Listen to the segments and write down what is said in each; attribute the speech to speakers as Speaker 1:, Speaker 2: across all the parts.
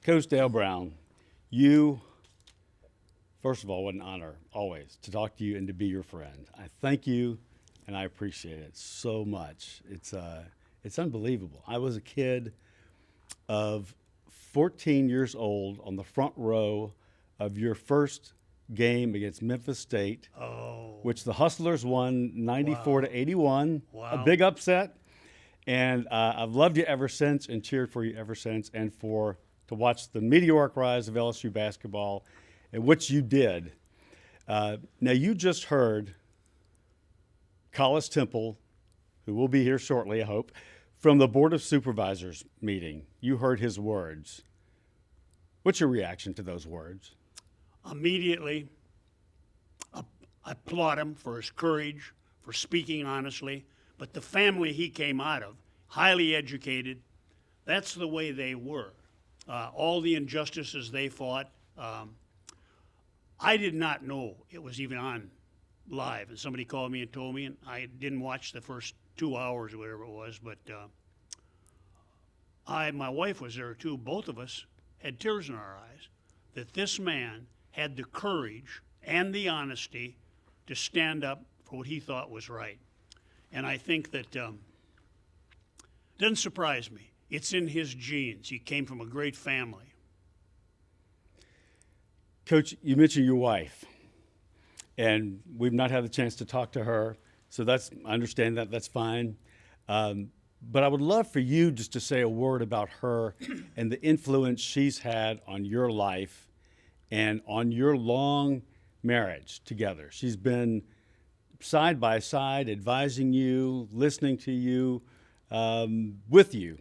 Speaker 1: Coach Dale Brown, you, first of all, what an honor always to talk to you and to be your friend. I thank you, and I appreciate it so much. It's unbelievable. I was a kid of 14 years old on the front row of your first game against Memphis State, which the Hustlers won 94 to 81, a big upset. And I've loved you ever since and cheered for you ever since, and to watch the meteoric rise of LSU basketball, and which you did. Now, you just heard Collis Temple, who will be here shortly, I hope, from the Board of Supervisors meeting. You heard his words. What's your reaction to those words?
Speaker 2: Immediately, I applaud him for his courage, for speaking honestly. But the family he came out of, highly educated, that's the way they were. All the injustices they fought, I did not know it was even on live. And somebody called me and told me, and I didn't watch the first 2 hours or whatever it was, but my wife was there too. Both of us had tears in our eyes that this man had the courage and the honesty to stand up for what he thought was right. And I think that doesn't surprise me. It's in his genes. He came from a great family.
Speaker 1: Coach, you mentioned your wife, and we've not had the chance to talk to her, so I understand that. That's fine. But I would love for you just to say a word about her and the influence she's had on your life and on your long marriage together. She's been side by side, advising you, listening to you, with you.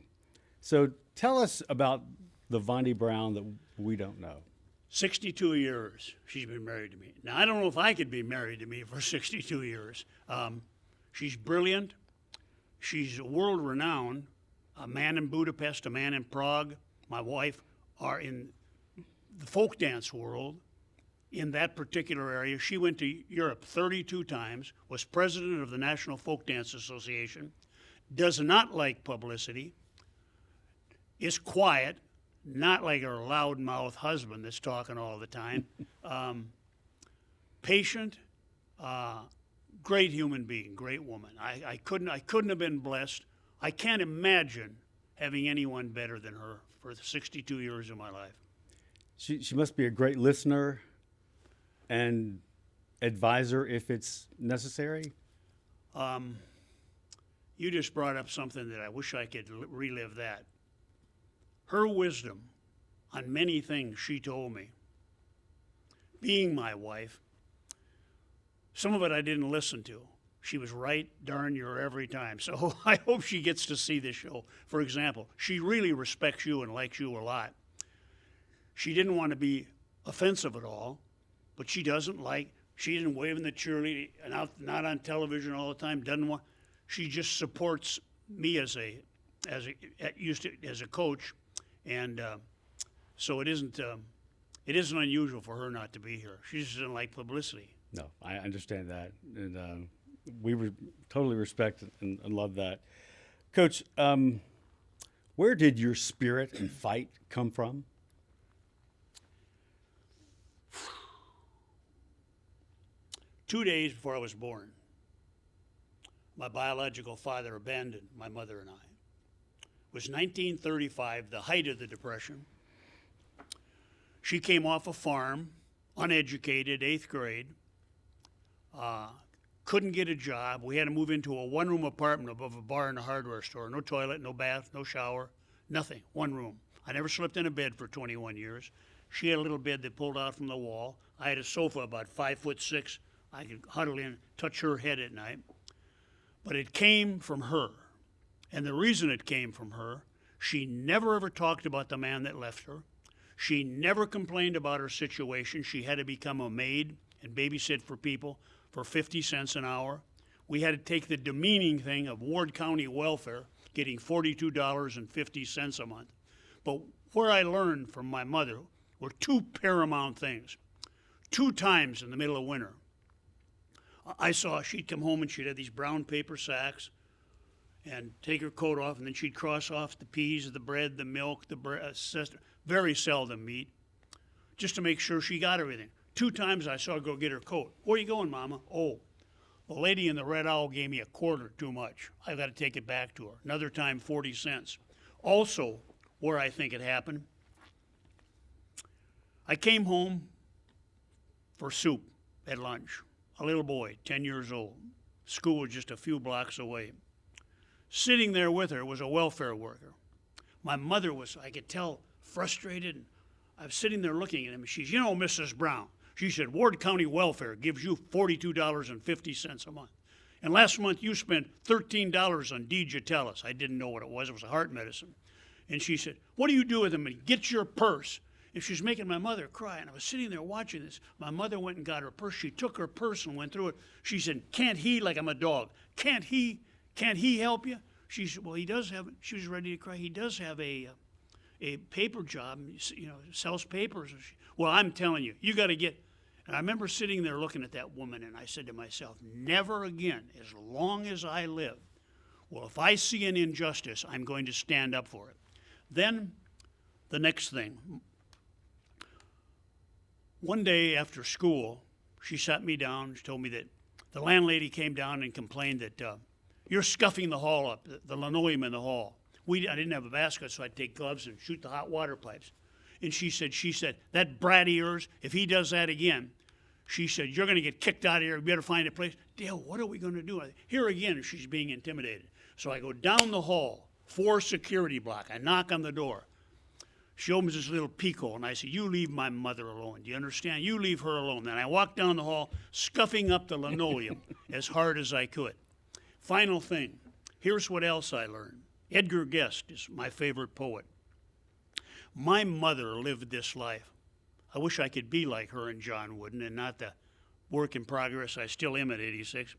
Speaker 1: So tell us about the Vonnie Brown that we don't know.
Speaker 2: 62 years she's been married to me. Now, I don't know if I could be married to me for 62 years. She's brilliant. She's world-renowned. A man in Budapest, a man in Prague. My wife are in the folk dance world. In that particular area, she went to Europe 32 times, was president of the National Folk Dance Association, does not like publicity, is quiet, not like her loudmouth husband that's talking all the time, patient, great human being, great woman. I couldn't have been blessed. I can't imagine having anyone better than her for the 62 years of my life.
Speaker 1: She must be a great listener and advisor if it's necessary.
Speaker 2: You just brought up something that I wish I could relive that. Her wisdom on many things she told me, being my wife, some of it I didn't listen to. She was right darn near every time. So I hope she gets to see this show. For example, she really respects you and likes you a lot. She didn't want to be offensive at all, but she isn't waving the cheerleader and not on television all the time. She just supports me as a coach, and so it isn't unusual for her not to be here. She just doesn't like publicity.
Speaker 1: No, I understand that, and we totally respect and love that. Coach, where did your spirit and fight come from?
Speaker 2: 2 days before I was born, my biological father abandoned my mother and I. It was 1935, the height of the Depression. She came off a farm, uneducated, 8th grade, couldn't get a job. We had to move into a one-room apartment above a bar and a hardware store. No toilet, no bath, no shower, nothing, one room. I never slept in a bed for 21 years. She had a little bed that pulled out from the wall. I had a sofa about 5'6". I could huddle in, touch her head at night. But it came from her. And the reason it came from her, she never ever talked about the man that left her. She never complained about her situation. She had to become a maid and babysit for people for 50 cents an hour. We had to take the demeaning thing of Ward County welfare, getting $42.50 a month. But where I learned from my mother were two paramount things. 2 times in the middle of winter, I saw she'd come home and she'd have these brown paper sacks, and take her coat off, and then she'd cross off the peas, the bread, the milk, very seldom meat, just to make sure she got everything. 2 times I saw her go get her coat. Where are you going, Mama? Oh, the lady in the Red Owl gave me a quarter too much. I've got to take it back to her. Another time, 40 cents. Also, where I think it happened, I came home for soup at lunch. A little boy, 10 years old. School was just a few blocks away. Sitting there with her was a welfare worker. My mother was, I could tell, frustrated. And I was sitting there looking at him. And she's, you know, Mrs. Brown. She said, Ward County Welfare gives you $42.50 a month. And last month you spent $13 on Digitalis. I didn't know what it was. It was a heart medicine. And she said, what do you do with them? And get your purse. And she was making my mother cry. And I was sitting there watching this. My mother went and got her purse. She took her purse and went through it. She said, can't he, like I'm a dog, can't he help you? She said, well, he does have, she was ready to cry. He does have a paper job, you know, sells papers. Well, I'm telling you, you got to get. And I remember sitting there looking at that woman, and I said to myself, never again, as long as I live, well, if I see an injustice, I'm going to stand up for it. Then the next thing. One day after school, she sat me down. She told me that the landlady came down and complained that you're scuffing the hall up, the linoleum in the hall. I didn't have a basket, so I'd take gloves and shoot the hot water pipes. And she said, that brat of yours, if he does that again, she said, you're going to get kicked out of here. You better find a place. Dale, what are we going to do? Here again, she's being intimidated. So I go down the hall, 4 security block. I knock on the door. She opens this little peephole, and I say, you leave my mother alone. Do you understand? You leave her alone. Then I walk down the hall, scuffing up the linoleum as hard as I could. Final thing. Here's what else I learned. Edgar Guest is my favorite poet. My mother lived this life. I wish I could be like her and John Wooden and not the work in progress I still am at 86.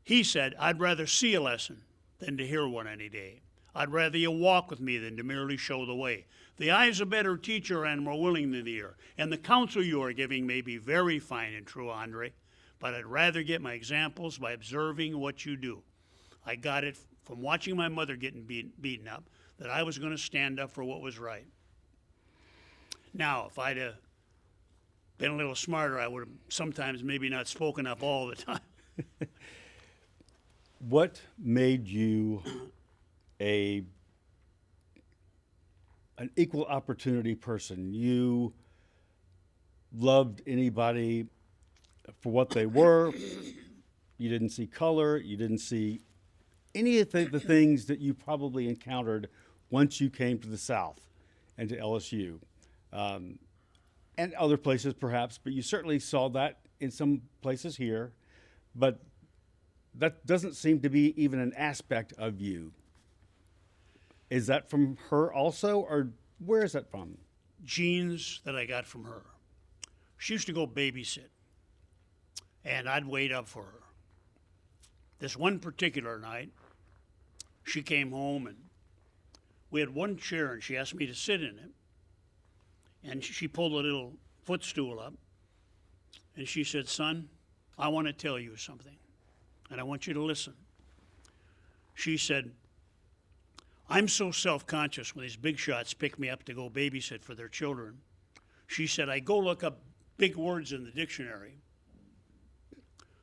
Speaker 2: He said, I'd rather see a lesson than to hear one any day. I'd rather you walk with me than to merely show the way. The eye's a better teacher and more willing than the ear, and the counsel you are giving may be very fine and true, Andre, but I'd rather get my examples by observing what you do. I got it from watching my mother getting beaten up, that I was going to stand up for what was right. Now, if I'd have been a little smarter, I would have sometimes maybe not spoken up all the time.
Speaker 1: What made you an equal opportunity person? You loved anybody for what they were. You didn't see color. You didn't see any of the things that you probably encountered once you came to the South and to LSU. And other places perhaps, but you certainly saw that in some places here, but that doesn't seem to be even an aspect of you. Is that from her also, or where is that from?
Speaker 2: Genes that I got from her. She used to go babysit, and I'd wait up for her. This one particular night, she came home, and we had one chair, and she asked me to sit in it. And she pulled a little footstool up, and she said, son, I want to tell you something, and I want you to listen. She said, I'm so self-conscious when these big shots pick me up to go babysit for their children. She said, I go look up big words in the dictionary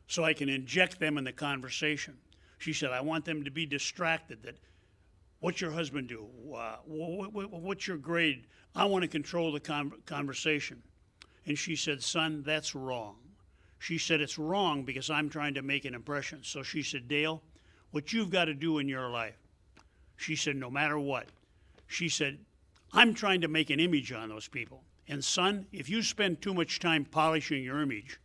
Speaker 2: so I can inject them in the conversation. She said, I want them to be distracted, that what's your husband do? What's your grade? I want to control the conversation. And she said, son, that's wrong. She said, it's wrong because I'm trying to make an impression. So she said, Dale, what you've got to do in your life, she said, no matter what, she said, I'm trying to make an image on those people. And son, if you spend too much time polishing your image,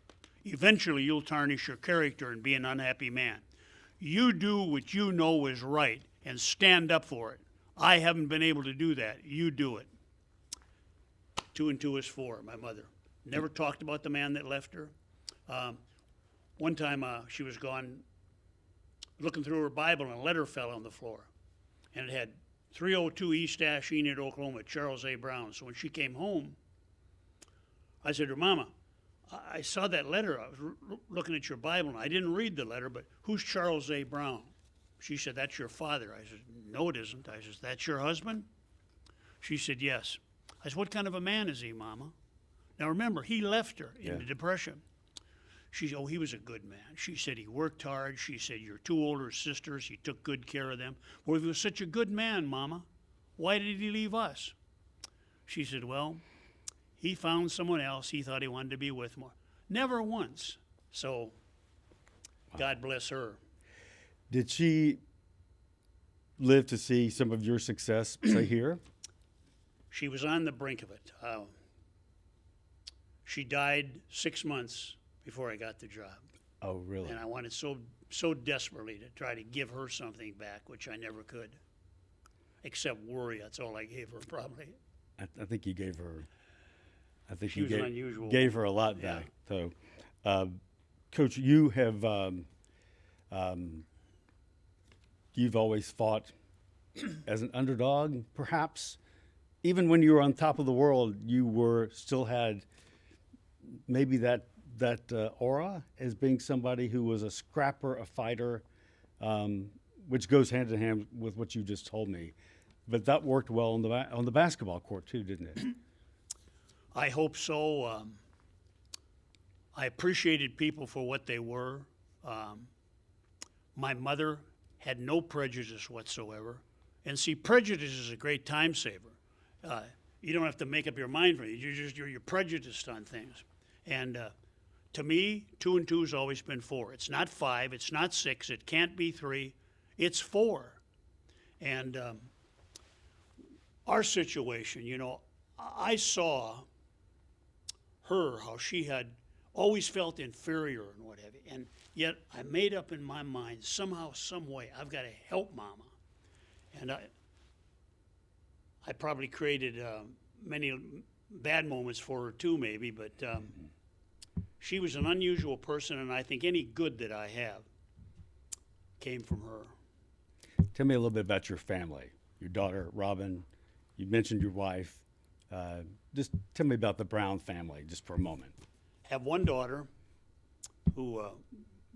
Speaker 2: eventually you'll tarnish your character and be an unhappy man. You do what you know is right and stand up for it. I haven't been able to do that. You do it. 2 and 2 is 4, my mother. Never talked about the man that left her. One time she was gone looking through her Bible, and a letter fell on the floor. And it had 302 East Ash, Enid, Oklahoma, Charles A. Brown. So when she came home, I said to her, Mama, I saw that letter. I was looking at your Bible, and I didn't read the letter, but who's Charles A. Brown? She said, "That's your father." I said, "No, it isn't." I said, "That's your husband?" She said, "Yes." I said, "What kind of a man is he, Mama?" Now remember, he left her in the Depression. She said, "Oh, he was a good man." She said, "He worked hard." She said, "Your two older sisters, he took good care of them." "Well, if he was such a good man, Mama, why did he leave us?" She said, "Well, he found someone else he thought he wanted to be with more." Never once. So, God bless her.
Speaker 1: Did she live to see some of your success, say here?
Speaker 2: She was on the brink of it. She died 6 months before I got the job.
Speaker 1: Oh, really?
Speaker 2: And I wanted so desperately to try to give her something back, which I never could. Except worry, that's all I gave her probably.
Speaker 1: I think you gave her. I think
Speaker 2: She
Speaker 1: you
Speaker 2: was an unusual
Speaker 1: gave her a lot back. So, Coach, you have you've always fought as an underdog, perhaps. Even when you were on top of the world, you were still had maybe that aura as being somebody who was a scrapper, a fighter, which goes hand in hand with what you just told me. But that worked well on the basketball court too, didn't it?
Speaker 2: I hope so. I appreciated people for what they were. My mother had no prejudice whatsoever. And see, prejudice is a great time saver. You don't have to make up your mind for it. You're prejudiced on things. And to me, 2 and 2 has always been 4. It's not 5. It's not 6. It can't be 3. It's 4. And our situation, I saw her, how she had always felt inferior and what have you. And yet I made up in my mind, somehow, some way, I've got to help Mama. And I probably created many bad moments for her too, maybe, but she was an unusual person, and I think any good that I have came from her.
Speaker 1: Tell me a little bit about your family, your daughter, Robin. You mentioned your wife. Just tell me about the Brown family, just for a moment.
Speaker 2: Have one daughter who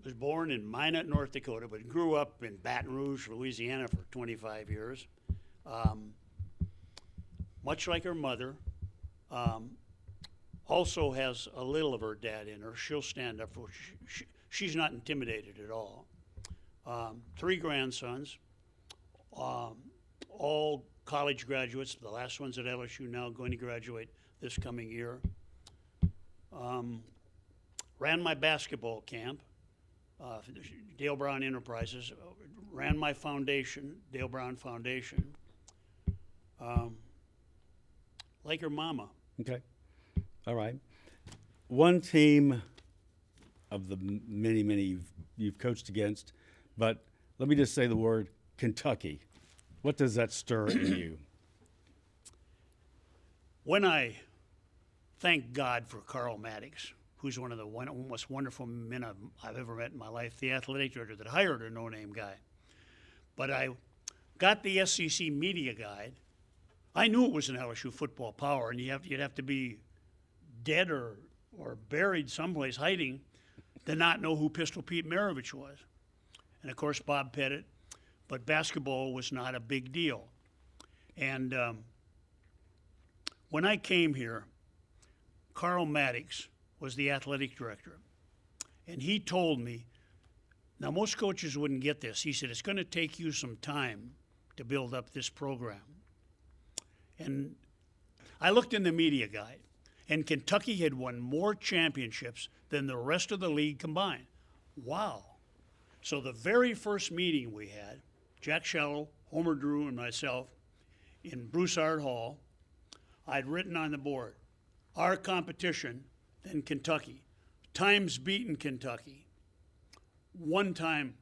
Speaker 2: was born in Minot, North Dakota, but grew up in Baton Rouge, Louisiana for 25 years. Much like her mother, also has a little of her dad in her. She'll stand up for she's not intimidated at all. 3 grandsons, all college graduates. The last one's at LSU now, going to graduate this coming year. Ran my basketball camp, Dale Brown Enterprises. Ran my foundation, Dale Brown Foundation. Like her mama.
Speaker 1: Okay. All right. One team of the many you've coached against, but let me just say the word Kentucky. What does that stir in you?
Speaker 2: When I thank God for Carl Maddox, who's one of the most wonderful men I've ever met in my life, the athletic director that hired a no-name guy. But I got the SEC media guide. I knew it was an LSU football power, and you'd have to be dead or buried someplace hiding to not know who Pistol Pete Maravich was. And, of course, Bob Pettit. But basketball was not a big deal. And when I came here, Carl Maddox was the athletic director. And he told me, now most coaches wouldn't get this. He said, it's going to take you some time to build up this program. And I looked in the media guide, and Kentucky had won more championships than the rest of the league combined. Wow. So the very first meeting we had, Jack Shallow, Homer Drew, and myself in Broussard Hall, I'd written on the board, our competition, then Kentucky. Times beaten Kentucky. One time,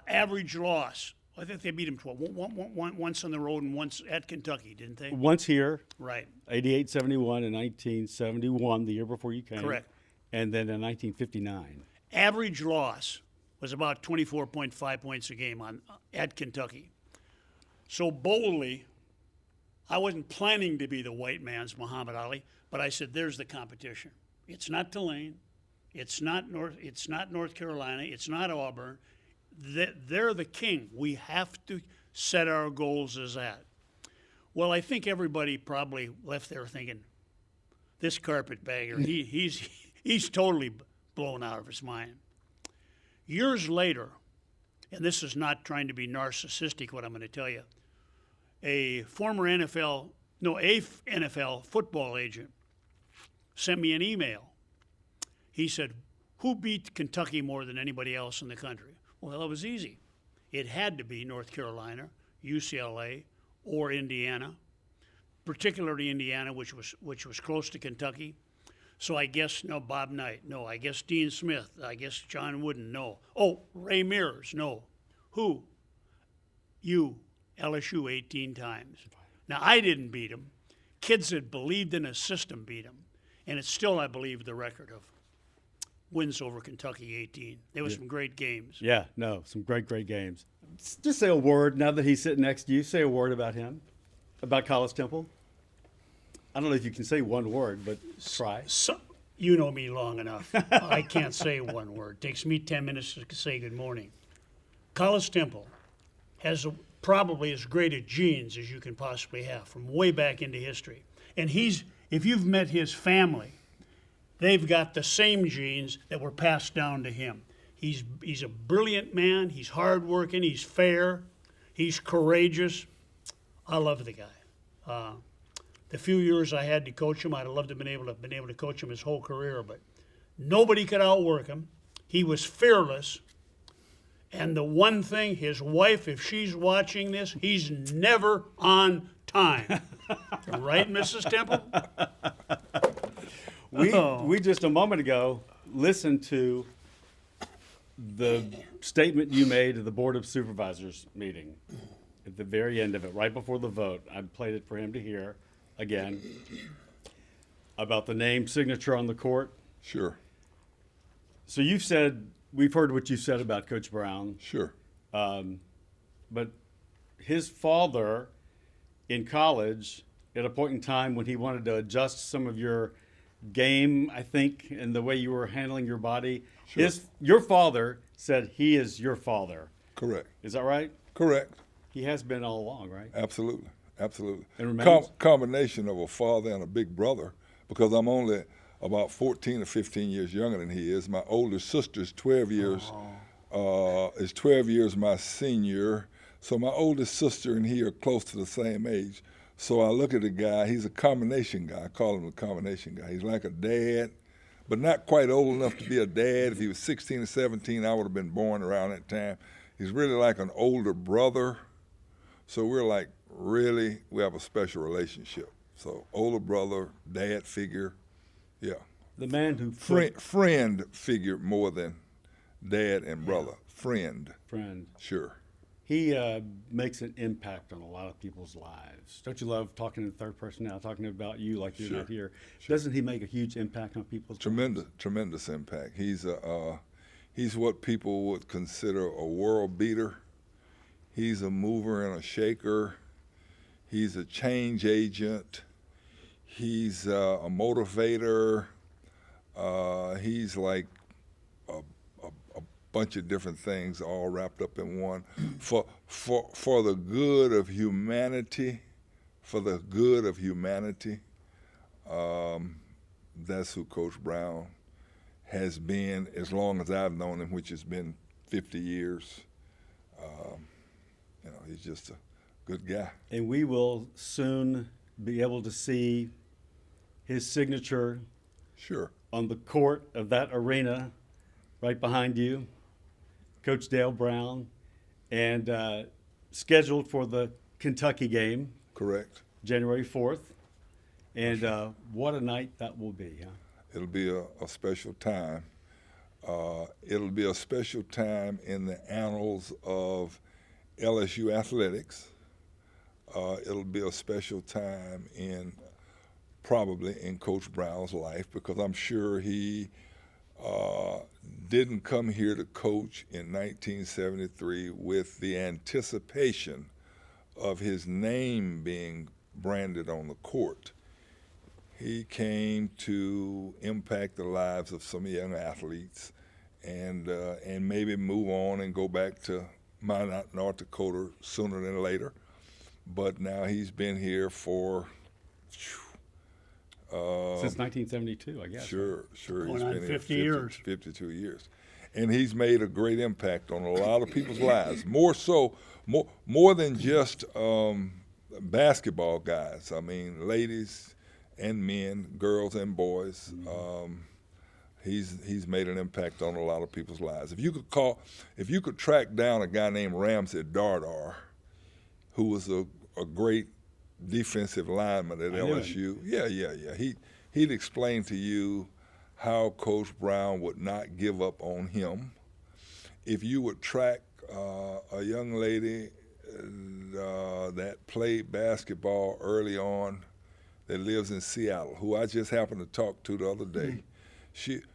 Speaker 2: average loss. I think they beat them once on the road and once at Kentucky, didn't they?
Speaker 1: Once here.
Speaker 2: Right.
Speaker 1: 88-71 in 1971, the year before you came.
Speaker 2: Correct.
Speaker 1: And then in 1959.
Speaker 2: Average loss was about 24.5 points a game at Kentucky. So boldly, I wasn't planning to be the white man's Muhammad Ali, but I said, there's the competition. It's not Tulane. It's not North Carolina. It's not Auburn. they're the king. We have to set our goals as that. Well, I think everybody probably left there thinking, this carpetbagger, he's totally blown out of his mind. Years later, and this is not trying to be narcissistic, what I'm going to tell you, a NFL football agent sent me an email. He said, who beat Kentucky more than anybody else in the country? Well, it was easy. It had to be North Carolina, UCLA, or Indiana, particularly Indiana, which was close to Kentucky. So I guess, no, Bob Knight, no. I guess Dean Smith, I guess John Wooden, no. Oh, Ray Mears, no. Who? You, LSU 18 times. Now, I didn't beat him. Kids that believed in a system beat him. And it's still, I believe, the record of wins over Kentucky 18. There was some great games.
Speaker 1: Yeah, no, some great games. Just say a word, now that he's sitting next to you, say a word about him, about Collis Temple. I don't know if you can say one word, but try.
Speaker 2: So, you know me long enough. I can't say one word. It takes me 10 minutes to say good morning. Collis Temple has probably as great a genes as you can possibly have from way back into history. And if you've met his family, they've got the same genes that were passed down to him. He's a brilliant man. He's hardworking. He's fair. He's courageous. I love the guy. The few years I had to coach him, I'd have loved to have been able to coach him his whole career, but nobody could outwork him. He was fearless. And the one thing, his wife, if she's watching this, he's never on time. Right, Mrs. Temple?
Speaker 1: We just a moment ago listened to the statement you made at the Board of Supervisors meeting at the very end of it, right before the vote. I played it for him to hear again about the name signature on the court.
Speaker 3: Sure.
Speaker 1: So you've said, we've heard what you said about Coach Brown.
Speaker 3: Sure.
Speaker 1: But his father in college, at a point in time when he wanted to adjust some of your game, I think, and the way you were handling your body,
Speaker 3: Sure.
Speaker 1: Your father said he is your father.
Speaker 3: Correct.
Speaker 1: Is that right?
Speaker 3: Correct.
Speaker 1: He has been all along, right?
Speaker 3: Absolutely. Absolutely.
Speaker 1: And remains?
Speaker 3: Combination of a father and a big brother, because I'm only about 14 or 15 years younger than he is. My older sister's 12 years, is 12 years my senior. So my oldest sister and he are close to the same age. So I look at the guy, he's a combination guy. I call him a combination guy. He's like a dad, but not quite old enough to be a dad. If he was 16 or 17, I would have been born around that time. He's really like an older brother. So we're like, really, we have a special relationship. So older brother, dad figure, yeah.
Speaker 1: The man who
Speaker 3: Friend figure more than dad and brother. Friend. Sure.
Speaker 1: He makes an impact on a lot of people's lives. Don't you love talking in third person now, talking about you like you're not here? Sure. Doesn't he make a huge impact on people's lives?
Speaker 3: Tremendous impact. He's what people would consider a world beater. He's a mover and a shaker. He's a change agent. He's a motivator. He's like a bunch of different things all wrapped up in one. For the good of humanity, that's who Coach Brown has been as long as I've known him, which has been 50 years. He's just a good guy.
Speaker 1: And we will soon be able to see his signature on the court of that arena right behind you, Coach Dale Brown, and scheduled for the Kentucky game.
Speaker 3: Correct.
Speaker 1: January 4th. And what a night that will be, huh?
Speaker 3: It'll be a special time. It'll be a special time in the annals of LSU athletics. It'll be a special time probably in Coach Brown's life, because I'm sure he didn't come here to coach in 1973 with the anticipation of his name being branded on the court. He came to impact the lives of some young athletes and maybe move on and go back to Minot, North Dakota sooner than later. But now he's been here for
Speaker 1: Since 1972, I guess.
Speaker 3: sure
Speaker 2: Going
Speaker 3: he's
Speaker 2: on
Speaker 3: been
Speaker 2: 50
Speaker 3: here
Speaker 2: years.
Speaker 3: 52 years, and he's made a great impact on a lot of people's lives. More than just basketball guys. I mean, ladies and men, girls and boys. He's made an impact on a lot of people's lives. If you could track down a guy named Ramsey Dardar, who was a great defensive lineman at
Speaker 1: I knew
Speaker 3: LSU. Yeah. He'd explain to you how Coach Brown would not give up on him. If you would track a young lady that played basketball early on that lives in Seattle, who I just happened to talk to the other day,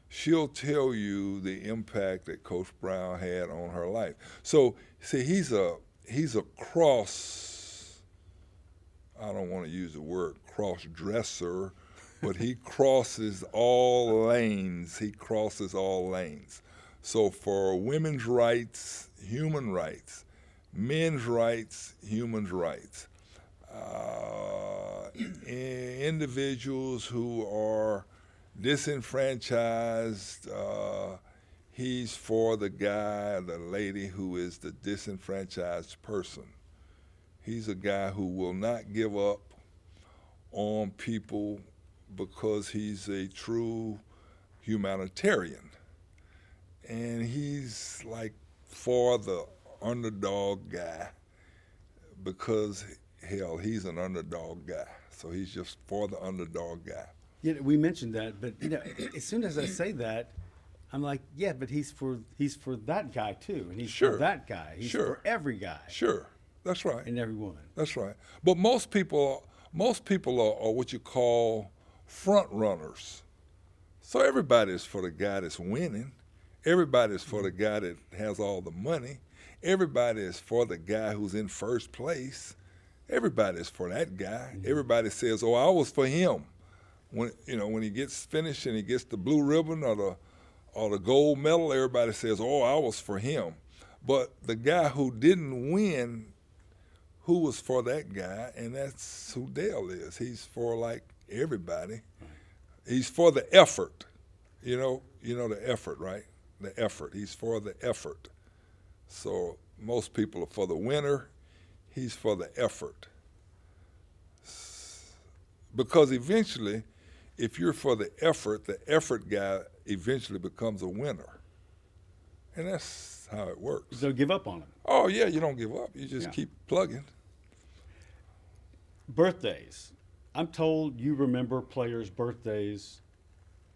Speaker 3: she'll tell you the impact that Coach Brown had on her life. So, see, he's a cross, I don't want to use the word cross-dresser, but he crosses all lanes. He crosses all lanes. So for women's rights, human rights, men's rights, human rights, individuals who are disenfranchised, he's for the guy, the lady who is the disenfranchised person. He's a guy who will not give up on people because he's a true humanitarian. And he's like for the underdog guy because, hell, he's an underdog guy. So he's just for the underdog guy.
Speaker 1: Yeah, we mentioned that, but as soon as I say that, I'm like, yeah, but he's for that guy too, and he's
Speaker 3: Sure.
Speaker 1: for that guy. He's
Speaker 3: Sure.
Speaker 1: for every guy.
Speaker 3: Sure, that's right.
Speaker 1: And every woman.
Speaker 3: That's right. But most people are what you call front runners. So everybody's for the guy that's winning. Everybody's for the guy that has all the money. Everybody is for the guy who's in first place. Everybody's for that guy. Everybody says, "Oh, I was for him." When he gets finished and he gets the blue ribbon or the gold medal, everybody says, "Oh, I was for him." But the guy who didn't win, who was for that guy, and that's who Dale is. He's for like everybody. He's for the effort. You know the effort, right? The effort. He's for the effort. So most people are for the winner. He's for the effort. Because eventually, if you're for the effort guy eventually becomes a winner. And that's how it works.
Speaker 1: So give up on him.
Speaker 3: Oh, yeah, you don't give up. You just
Speaker 1: Yeah.
Speaker 3: keep plugging.
Speaker 1: Birthdays. I'm told you remember players' birthdays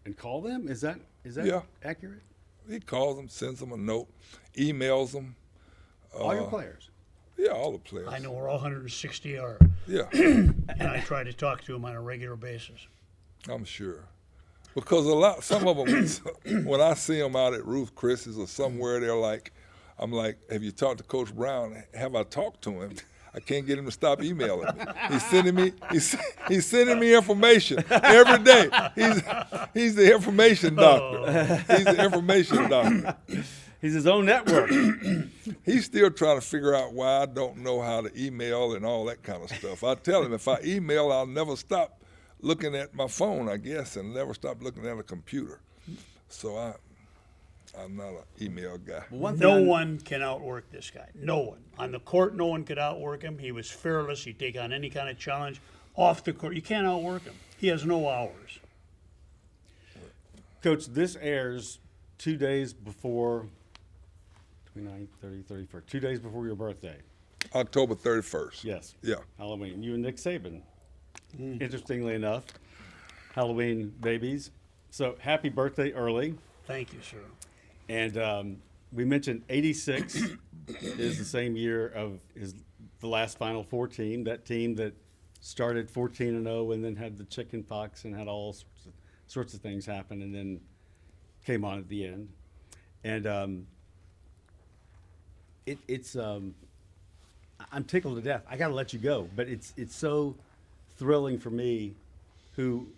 Speaker 1: and call them. Is that
Speaker 3: Yeah.
Speaker 1: accurate?
Speaker 3: He calls them, sends them a note, emails them.
Speaker 1: All your players.
Speaker 3: Yeah, all the players.
Speaker 2: I know where all 160 are,
Speaker 3: Yeah,
Speaker 2: and I try to talk to them on a regular basis.
Speaker 3: I'm sure. Because some of them, when I see them out at Ruth Chris's or somewhere, I'm like, have you talked to Coach Brown? Have I talked to him? I can't get him to stop emailing me. He's sending me information every day. He's the information doctor. He's the information doctor.
Speaker 1: He's his own network.
Speaker 3: He's still trying to figure out why I don't know how to email and all that kind of stuff. I tell him if I email, I'll never stop looking at my phone, I guess, and never stop looking at a computer. So I'm not an email guy.
Speaker 2: No one can outwork this guy. No one. On the court, no one could outwork him. He was fearless. He'd take on any kind of challenge. Off the court, you can't outwork him. He has no hours.
Speaker 1: Coach, this airs 2 days before 29th, 30th, 31st. 2 days before your birthday.
Speaker 3: October 31st.
Speaker 1: Yes.
Speaker 3: Yeah.
Speaker 1: Halloween. You and Nick Saban. Interestingly enough, Halloween babies. So happy birthday early.
Speaker 2: Thank you, sir.
Speaker 1: And we mentioned 86 is the same year of the last Final Four team, that team that started 14-0 and then had the chicken pox and had all sorts of things happen and then came on at the end. And I'm tickled to death. I got to let you go, but it's so thrilling for me, who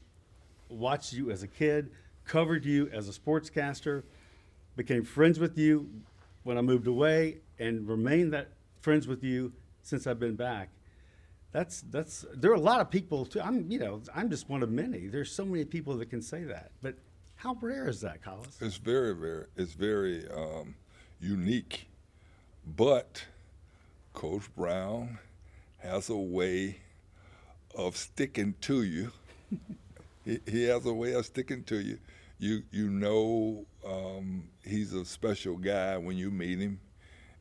Speaker 1: watched you as a kid, covered you as a sportscaster, became friends with you when I moved away, and remained that friends with you since I've been back. That's there are a lot of people too. I'm just one of many. There's so many people that can say that. But how rare is that, Collis?
Speaker 3: It's very unique. But Coach Brown has a way of sticking to you. He has a way of sticking to you. You know he's a special guy when you meet him,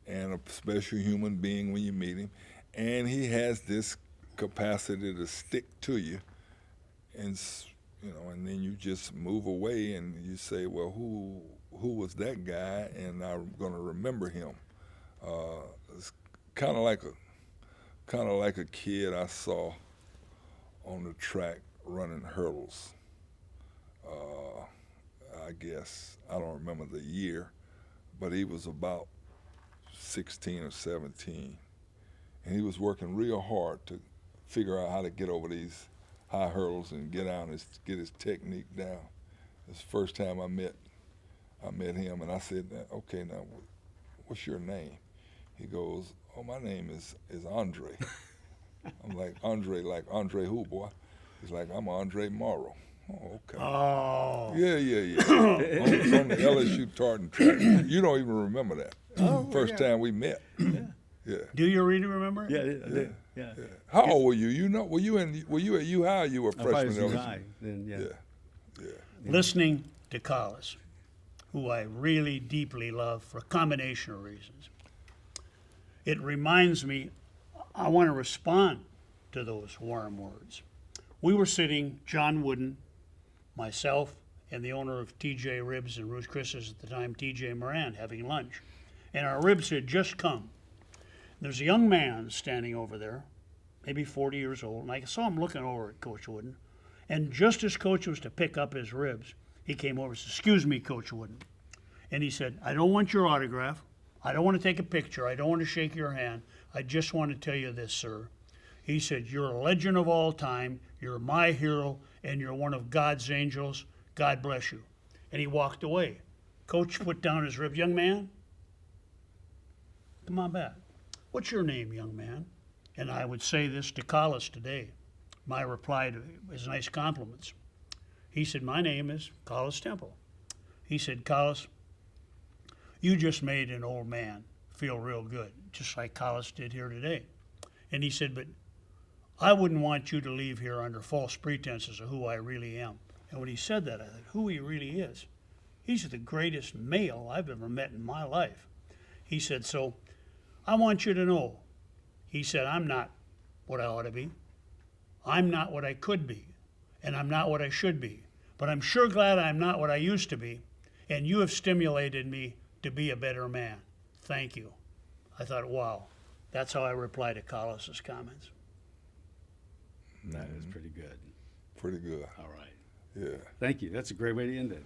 Speaker 3: and a special human being when you meet him, and he has this capacity to stick to you, and and then you just move away and you say, well, who was that guy, and I'm going to remember him. It's kind of like a kid I saw on the track running hurdles. I guess I don't remember the year, but he was about 16 or 17, and he was working real hard to figure out how to get over these high hurdles and get his technique down. It's the first time I met him, and I said, okay, now what's your name? He goes, oh, my name is Andre. I'm like Andre who, boy? He's like, I'm Andre Moreau. Oh, okay.
Speaker 2: Oh.
Speaker 3: Yeah. From the LSU Tartan track. You don't even remember that. First time we met. Yeah.
Speaker 2: Do you really remember?
Speaker 1: Yeah, I did. Yeah.
Speaker 3: How old were you? Were you at U High? You were a
Speaker 1: I probably
Speaker 3: freshman
Speaker 1: was
Speaker 3: at
Speaker 1: in
Speaker 3: LSU.
Speaker 1: high then. Yeah.
Speaker 2: Listening to Collis, who I really deeply love for a combination of reasons. It reminds me, I want to respond to those warm words. We were sitting, John Wooden, myself, and the owner of TJ Ribs and Ruth Chris's at the time, TJ Moran, having lunch. And our ribs had just come. There's a young man standing over there, maybe 40 years old, and I saw him looking over at Coach Wooden. And just as Coach was to pick up his ribs, he came over and said, excuse me, Coach Wooden. And he said, I don't want your autograph. I don't want to take a picture. I don't want to shake your hand. I just want to tell you this, sir. He said, you're a legend of all time. You're my hero, and you're one of God's angels. God bless you. And he walked away. Coach put down his rib. Young man, come on back. What's your name, young man? And I would say this to Collis today. My reply to his nice compliments. He said, my name is Collis Temple. He said, Collis, you just made an old man feel real good, just like Collis did here today. And he said, but I wouldn't want you to leave here under false pretenses of who I really am. And when he said that, I thought, who he really is. He's the greatest male I've ever met in my life. He said, so I want you to know, he said, I'm not what I ought to be. I'm not what I could be. And I'm not what I should be. But I'm sure glad I'm not what I used to be. And you have stimulated me to be a better man. Thank you. I thought, wow. That's how I reply to Collis's comments.
Speaker 1: That is pretty good.
Speaker 3: Pretty good.
Speaker 1: All right.
Speaker 3: Yeah.
Speaker 1: Thank you. That's a great way to end it.